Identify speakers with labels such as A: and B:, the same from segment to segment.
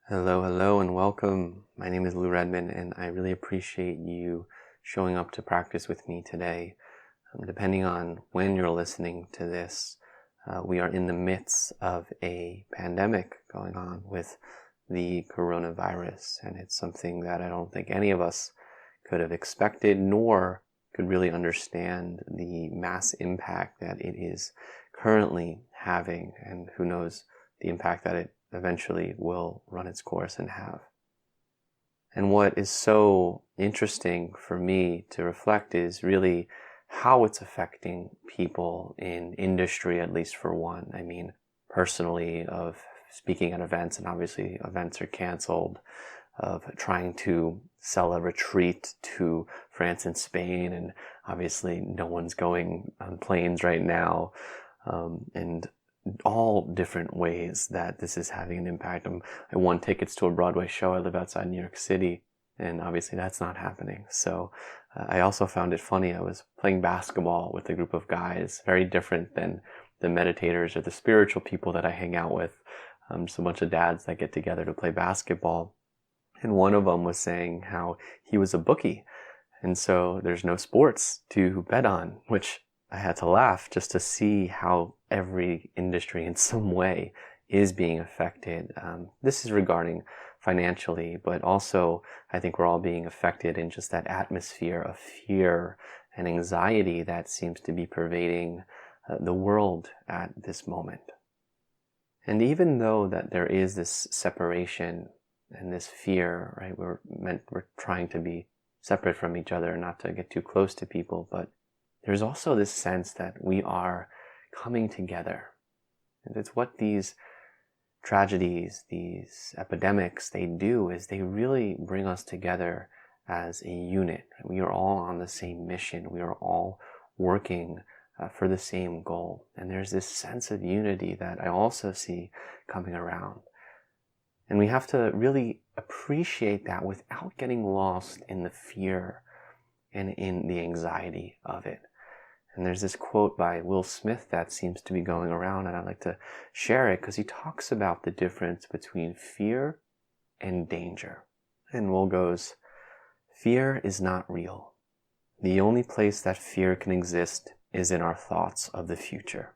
A: Hello, and welcome. My name is Lou Redman, and I really appreciate you showing up to practice with me today. Depending on when you're listening to this, we are in the midst of a pandemic going on with the coronavirus, and it's something that I don't think any of us could have expected, nor could really understand the mass impact that it is currently having, and who knows the impact that it eventually will run its course and have. And what is so interesting for me to reflect is really how it's affecting people in industry, at least for one. I mean, personally, of speaking at events, and obviously events are canceled, of trying to sell a retreat to France and Spain, and obviously no one's going on planes right now, and all different ways that this is having an impact. I won tickets to a Broadway show. I live outside New York City, and obviously that's not happening. So I also found it funny. I was playing basketball with a group of guys, very different than the meditators or the spiritual people that I hang out with. Just a bunch of dads that get together to play basketball. And one of them was saying how he was a bookie. And so there's no sports to bet on, which I had to laugh just to see how every industry in some way is being affected. This is regarding financially, but also I think we're all being affected in just that atmosphere of fear and anxiety that seems to be pervading the world at this moment. And even though that there is this separation and this fear, right, we're trying to be separate from each other, not to get too close to people, but there's also this sense that we are coming together. And it's what these tragedies, these epidemics, they do is they really bring us together as a unit. We are all on the same mission. We are all working for the same goal. And there's this sense of unity that I also see coming around. And we have to really appreciate that without getting lost in the fear and in the anxiety of it. And there's this quote by Will Smith that seems to be going around, and I'd like to share it because he talks about the difference between fear and danger. And Will goes, "Fear is not real. The only place that fear can exist is in our thoughts of the future.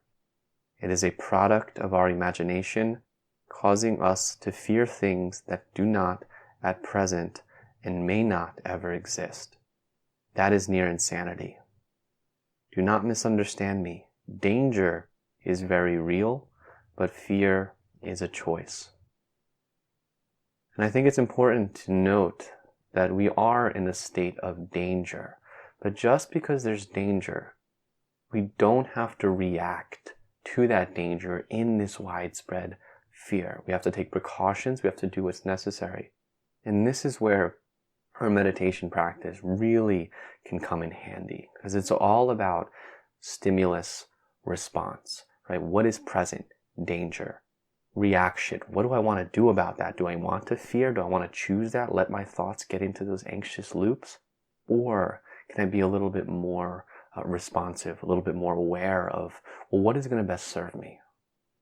A: It is a product of our imagination, causing us to fear things that do not at present and may not ever exist. That is near insanity. Do not misunderstand me. Danger is very real, but fear is a choice." And I think it's important to note that we are in a state of danger. But just because there's danger, we don't have to react to that danger in this widespread fear. We have to take precautions. We have to do what's necessary. And this is where our meditation practice really can come in handy, because it's all about stimulus response, right? What is present? Danger. Reaction. What do I want to do about that? Do I want to fear? Do I want to choose that? Let my thoughts get into those anxious loops? Or can I be a little bit more responsive, a little bit more aware of, well, what is going to best serve me?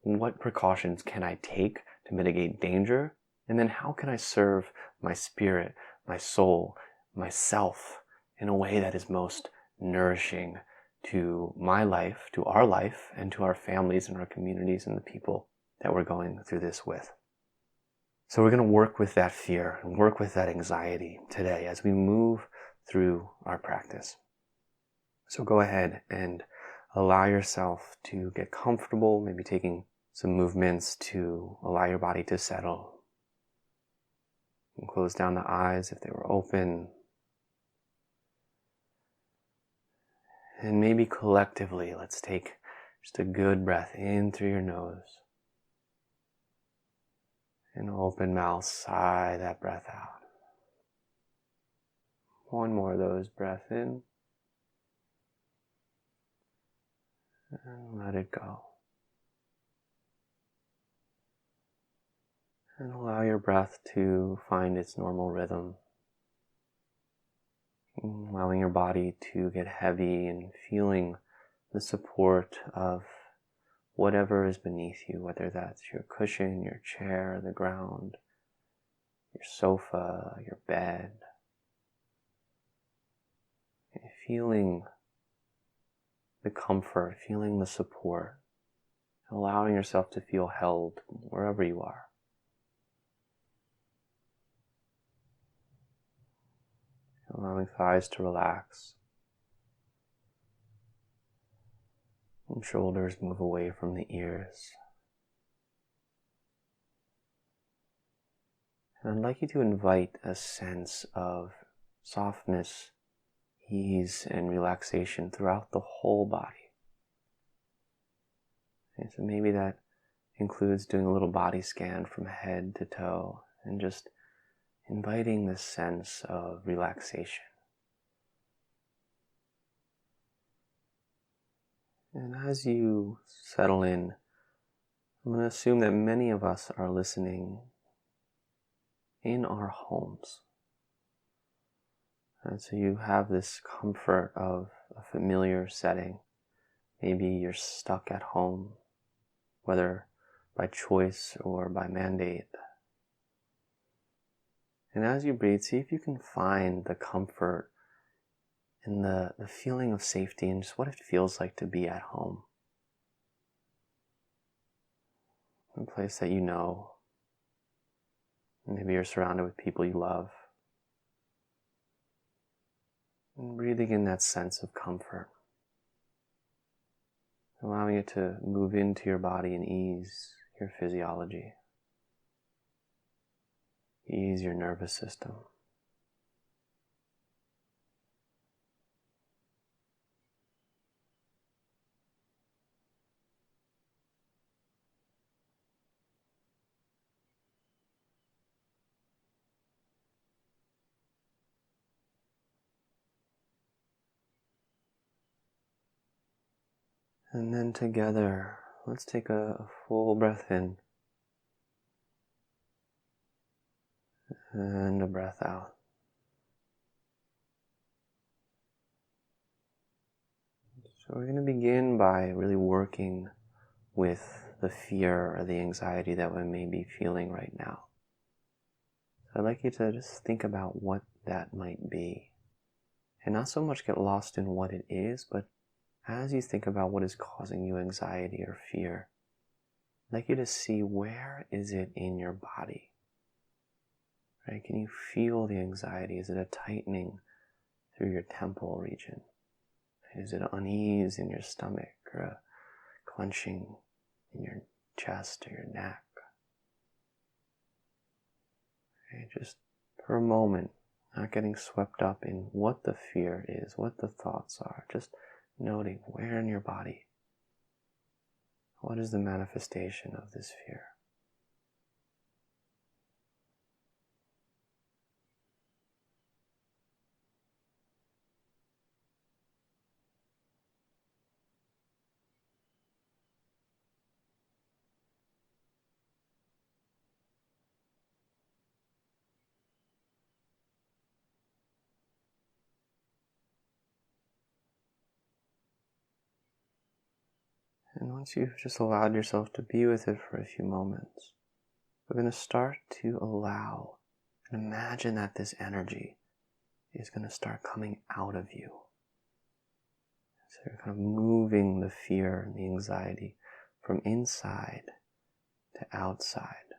A: What precautions can I take to mitigate danger? And then how can I serve my spirit, my soul, myself in a way that is most nourishing to my life, to our life, and to our families and our communities and the people that we're going through this with. So we're going to work with that fear and work with that anxiety today as we move through our practice. So go ahead and allow yourself to get comfortable, maybe taking some movements to allow your body to settle. And close down the eyes if they were open. And maybe collectively, let's take just a good breath in through your nose. And open mouth, sigh that breath out. One more of those, breath in. And let it go. And allow your breath to find its normal rhythm. Allowing your body to get heavy and feeling the support of whatever is beneath you, whether that's your cushion, your chair, the ground, your sofa, your bed, and feeling the comfort, feeling the support, allowing yourself to feel held wherever you are. Allowing thighs to relax, and shoulders move away from the ears. And I'd like you to invite a sense of softness, ease, and relaxation throughout the whole body. And so maybe that includes doing a little body scan from head to toe and just inviting this sense of relaxation. And as you settle in, I'm going to assume that many of us are listening in our homes. And so you have this comfort of a familiar setting. Maybe you're stuck at home, whether by choice or by mandate. And as you breathe, see if you can find the comfort and the feeling of safety and just what it feels like to be at home. A place that you know. Maybe you're surrounded with people you love. And breathing in that sense of comfort. Allowing it to move into your body and ease your physiology. Ease your nervous system. And then together, let's take a full breath in and a breath out. So we're going to begin by really working with the fear or the anxiety that we may be feeling right now. So I'd like you to just think about what that might be. And not so much get lost in what it is, but as you think about what is causing you anxiety or fear, I'd like you to see where is it in your body. Right? Can you feel the anxiety? Is it a tightening through your temple region? Is it unease in your stomach or a clenching in your chest or your neck? Okay, just for a moment, not getting swept up in what the fear is, what the thoughts are, just noting where in your body, what is the manifestation of this fear? And once you've just allowed yourself to be with it for a few moments, we're going to start to allow and imagine that this energy is going to start coming out of you. So you're kind of moving the fear and the anxiety from inside to outside.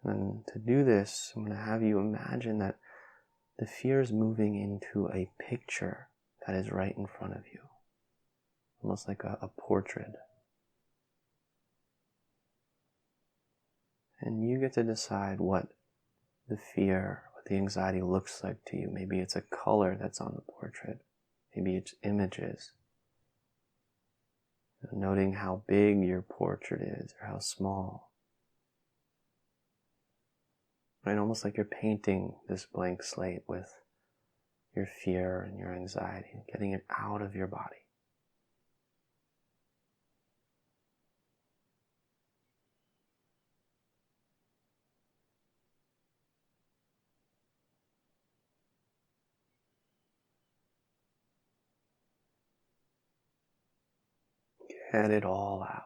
A: And to do this, I'm going to have you imagine that the fear is moving into a picture that is right in front of you. Almost like a portrait. And you get to decide what the fear, what the anxiety looks like to you. Maybe it's a color that's on the portrait. Maybe it's images. Noting how big your portrait is or how small. Right? Almost like you're painting this blank slate with your fear and your anxiety, getting it out of your body. Get it all out.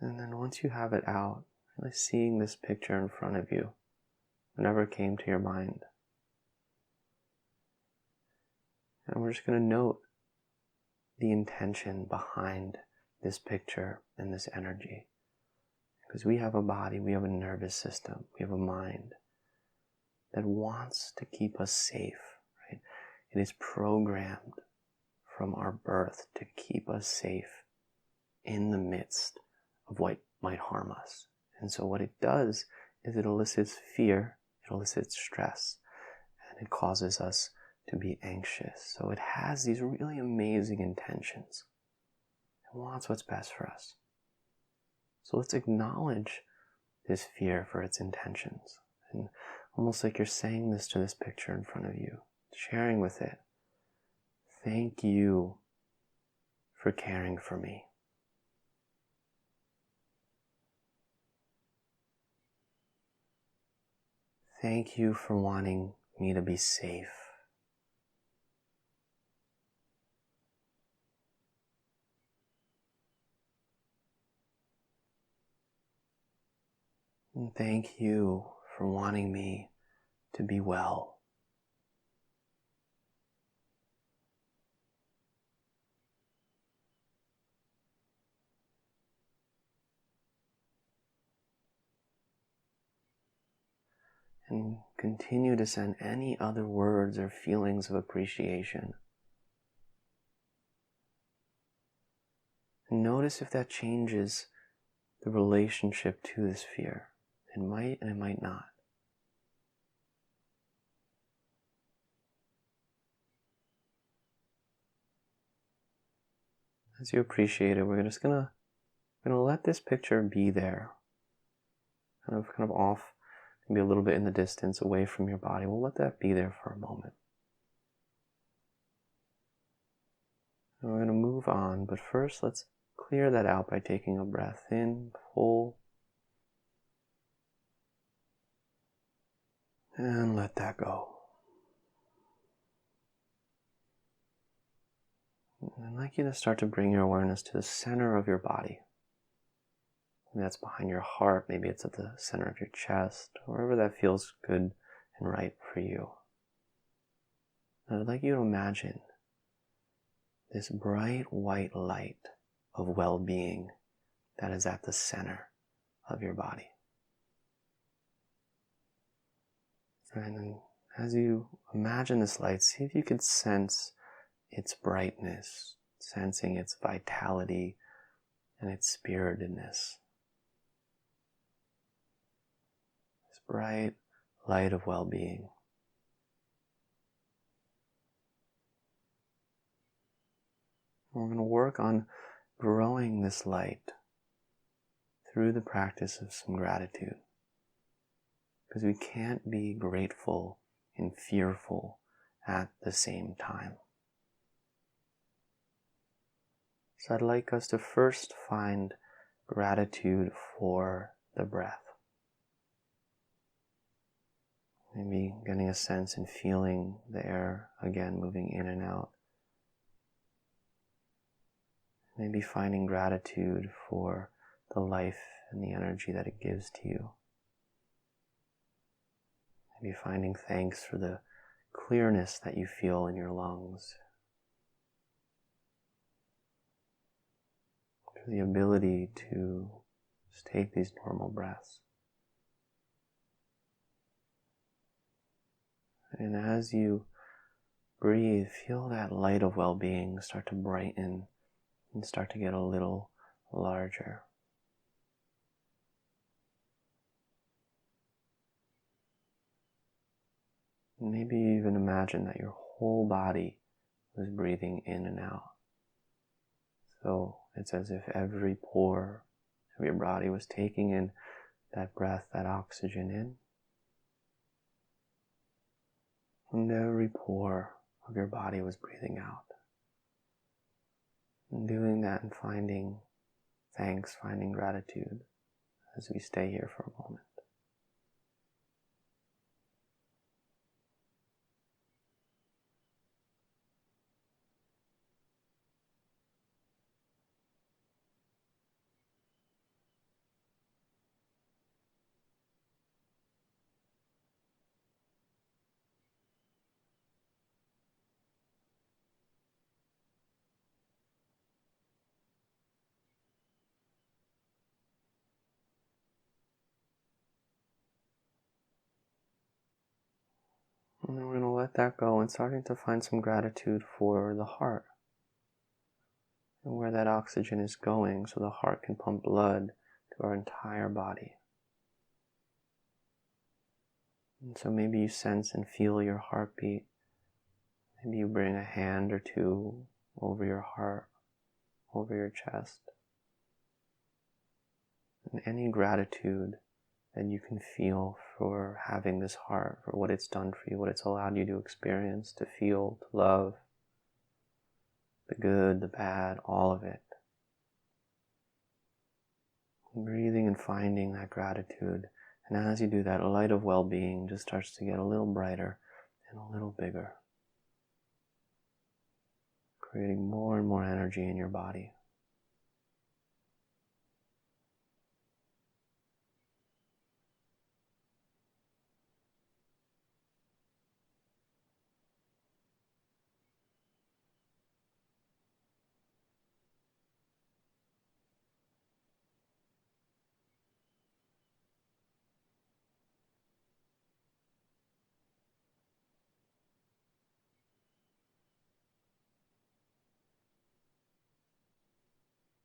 A: And then once you have it out, really seeing this picture in front of you, whenever it came to your mind. And we're just going to note the intention behind this picture and this energy. Because we have a body, we have a nervous system, we have a mind that wants to keep us safe, right? It is programmed from our birth to keep us safe in the midst of what might harm us. And so what it does is it elicits fear, it elicits stress, and it causes us to be anxious. So it has these really amazing intentions. It wants what's best for us. So let's acknowledge this fear for its intentions. And almost like you're saying this to this picture in front of you, sharing with it. Thank you for caring for me. Thank you for wanting me to be safe. And thank you for wanting me to be well. And continue to send any other words or feelings of appreciation. And notice if that changes the relationship to this fear. It might and it might not. As you appreciate it, we're just gonna let this picture be there. Kind of off, maybe a little bit in the distance, away from your body. We'll let that be there for a moment. And we're gonna move on, but first let's clear that out by taking a breath in, full, and let that go. And I'd like you to start to bring your awareness to the center of your body. Maybe that's behind your heart, maybe it's at the center of your chest, wherever that feels good and right for you. And I'd like you to imagine this bright white light of well-being that is at the center of your body. And then as you imagine this light, see if you could sense its brightness, sensing its vitality and its spiritedness. This bright light of well-being. We're going to work on growing this light through the practice of some gratitude. Because we can't be grateful and fearful at the same time. So I'd like us to first find gratitude for the breath. Maybe getting a sense and feeling the air again moving in and out. Maybe finding gratitude for the life and the energy that it gives to you. Maybe finding thanks for the clearness that you feel in your lungs. For the ability to just take these normal breaths. And as you breathe, feel that light of well-being start to brighten and start to get a little larger. Maybe even imagine that your whole body was breathing in and out. So it's as if every pore of your body was taking in that breath, that oxygen in. And every pore of your body was breathing out. And doing that and finding thanks, finding gratitude as we stay here for a moment. And then we're going to let that go and starting to find some gratitude for the heart and where that oxygen is going so the heart can pump blood to our entire body. And so maybe you sense and feel your heartbeat. Maybe you bring a hand or two over your heart, over your chest. And any gratitude that you can feel for having this heart, for what it's done for you, what it's allowed you to experience, to feel, to love, the good, the bad, all of it. And breathing and finding that gratitude. And as you do that, a light of well-being just starts to get a little brighter and a little bigger, creating more and more energy in your body.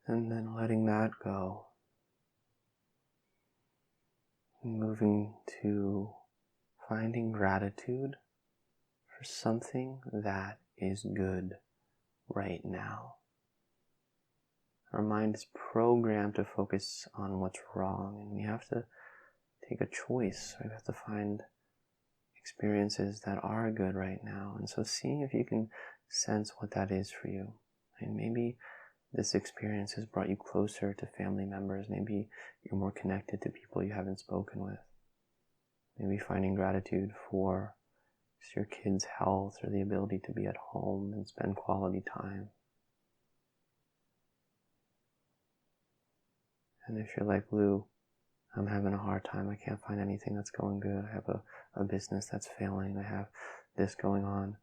A: And then letting that go. And moving to finding gratitude for something that is good right now. Our mind is programmed to focus on what's wrong, and we have to take a choice. We have to find experiences that are good right now. And so seeing if you can sense what that is for you. And maybe this experience has brought you closer to family members. Maybe you're more connected to people you haven't spoken with. Maybe finding gratitude for just your kids' health or the ability to be at home and spend quality time. And if you're like, Lou, I'm having a hard time, I can't find anything that's going good, I have a business that's failing, I have this going on,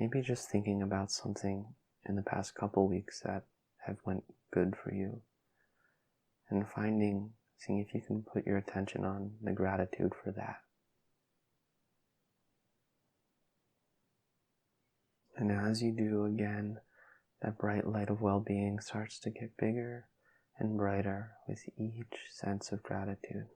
A: maybe just thinking about something in the past couple weeks that have went good for you, and seeing if you can put your attention on the gratitude for that. And as you do, again, that bright light of well-being starts to get bigger and brighter with each sense of gratitude.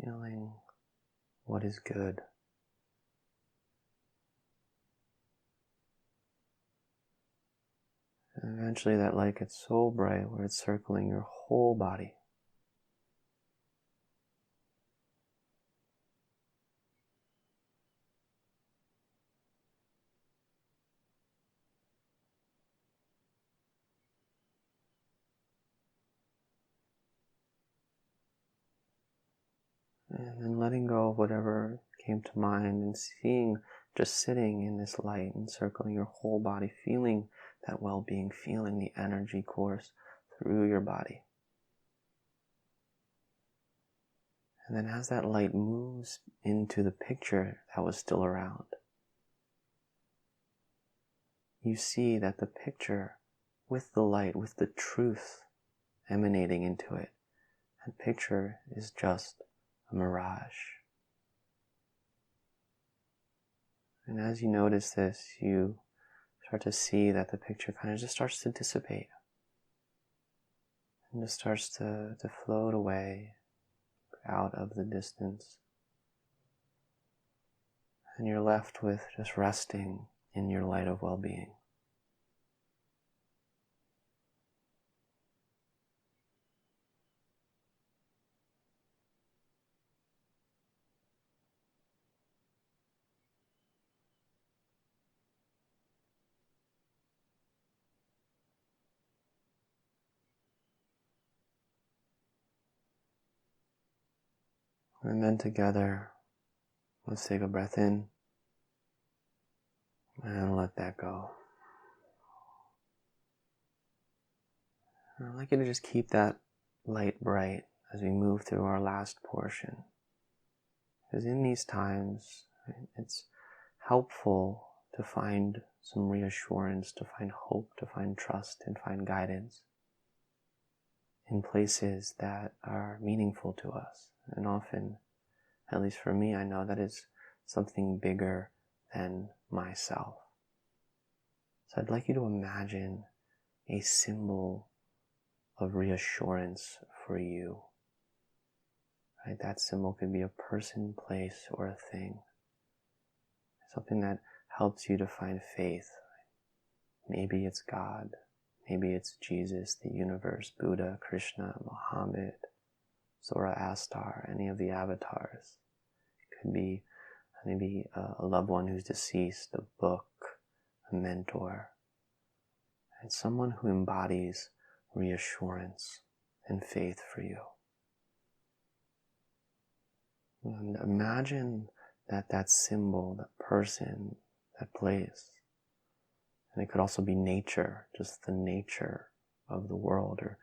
A: Feeling what is good. And eventually that light gets so bright where it's circling your whole body. And then letting go of whatever came to mind and seeing, just sitting in this light and circling your whole body, feeling that well-being, feeling the energy course through your body. And then as that light moves into the picture that was still around, you see that the picture with the light, with the truth emanating into it, that picture is just a mirage. And as you notice this, you start to see that the picture kind of just starts to dissipate and just starts to float away out of the distance. And you're left with just resting in your light of well-being. And then together, let's take a breath in and let that go. I'd like you to just keep that light bright as we move through our last portion. Because in these times, it's helpful to find some reassurance, to find hope, to find trust, and find guidance in places that are meaningful to us. And often, at least for me, I know that is something bigger than myself. So I'd like you to imagine a symbol of reassurance for you. Right? That symbol could be a person, place, or a thing. Something that helps you to find faith. Maybe it's God. Maybe it's Jesus, the universe, Buddha, Krishna, Muhammad, Zoroaster, any of the avatars. It could be maybe a loved one who's deceased, a book, a mentor, and someone who embodies reassurance and faith for you. And imagine that symbol, that person, that place, and it could also be nature, just the nature of the world, or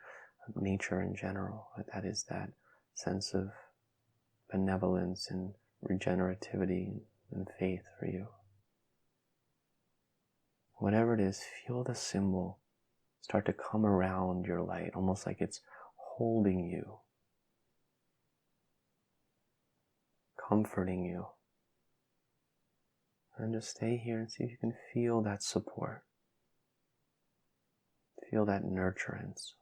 A: nature in general. That is that sense of benevolence and regenerativity and faith for you. Whatever it is, feel the symbol start to come around your light, almost like it's holding you, comforting you. And just stay here and see if you can feel that support. Feel that nurturance.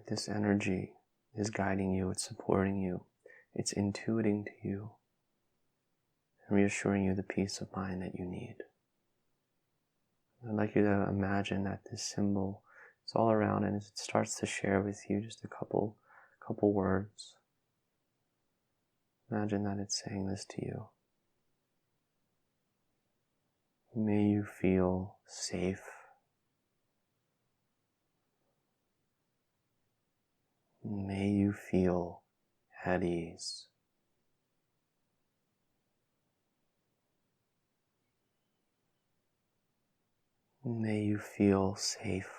A: This energy is guiding you, it's supporting you, it's intuiting to you, and reassuring you the peace of mind that you need. I'd like you to imagine that this symbol is all around, and as it starts to share with you just a couple words, imagine that it's saying this to you. May you feel safe. May you feel at ease. May you feel safe.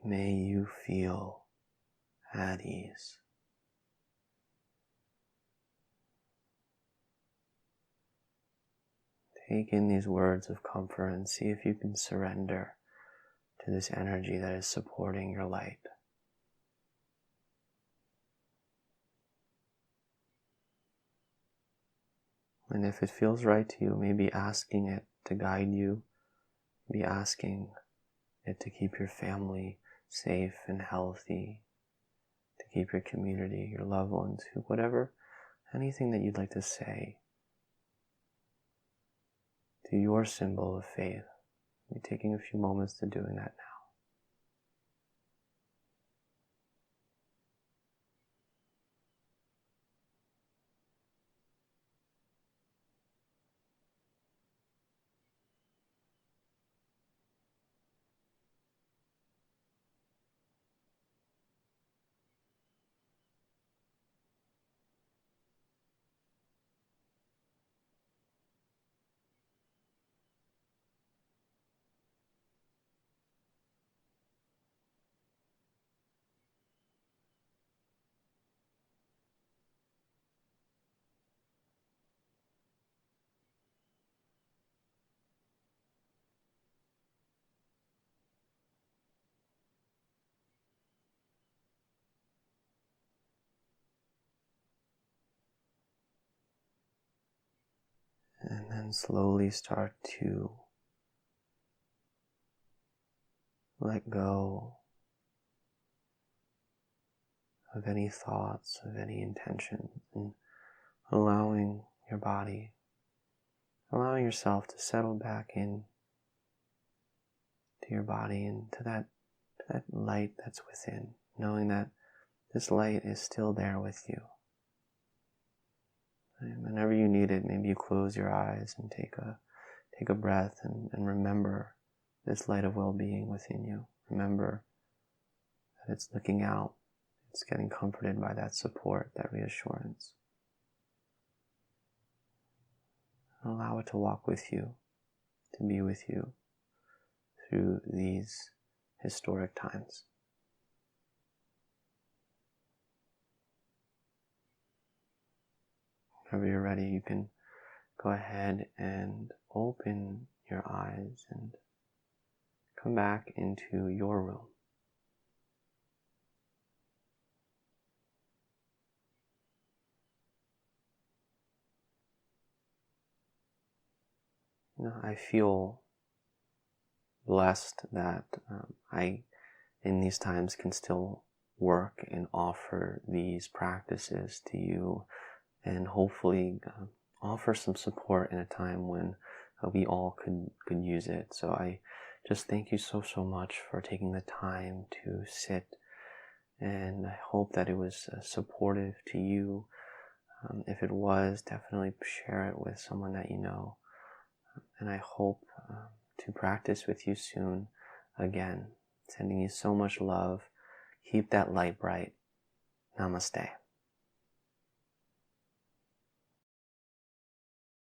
A: May you feel at ease. Take in these words of comfort and see if you can surrender to this energy that is supporting your light. And if it feels right to you, maybe asking it to guide you, maybe asking it to keep your family safe and healthy, to keep your community, your loved ones, whatever, anything that you'd like to say to your symbol of faith. Be taking a few moments to doing that now. And then slowly start to let go of any thoughts, of any intention, and allowing your body, allowing yourself to settle back in to your body and to that light that's within, knowing that this light is still there with you. And whenever you need it, maybe you close your eyes and take a breath and remember this light of well-being within you. Remember that it's looking out. It's getting comforted by that support, that reassurance. And allow it to walk with you, to be with you through these historic times. Whenever you're ready, you can go ahead and open your eyes and come back into your room. I feel blessed that I, in these times, can still work and offer these practices to you, and hopefully offer some support in a time when we all could use it. So I just thank you so much for taking the time to sit, and I hope that it was supportive to you. If it was, definitely share it with someone that you know. And I hope to practice with you soon again. Sending you so much love. Keep that light bright. Namaste.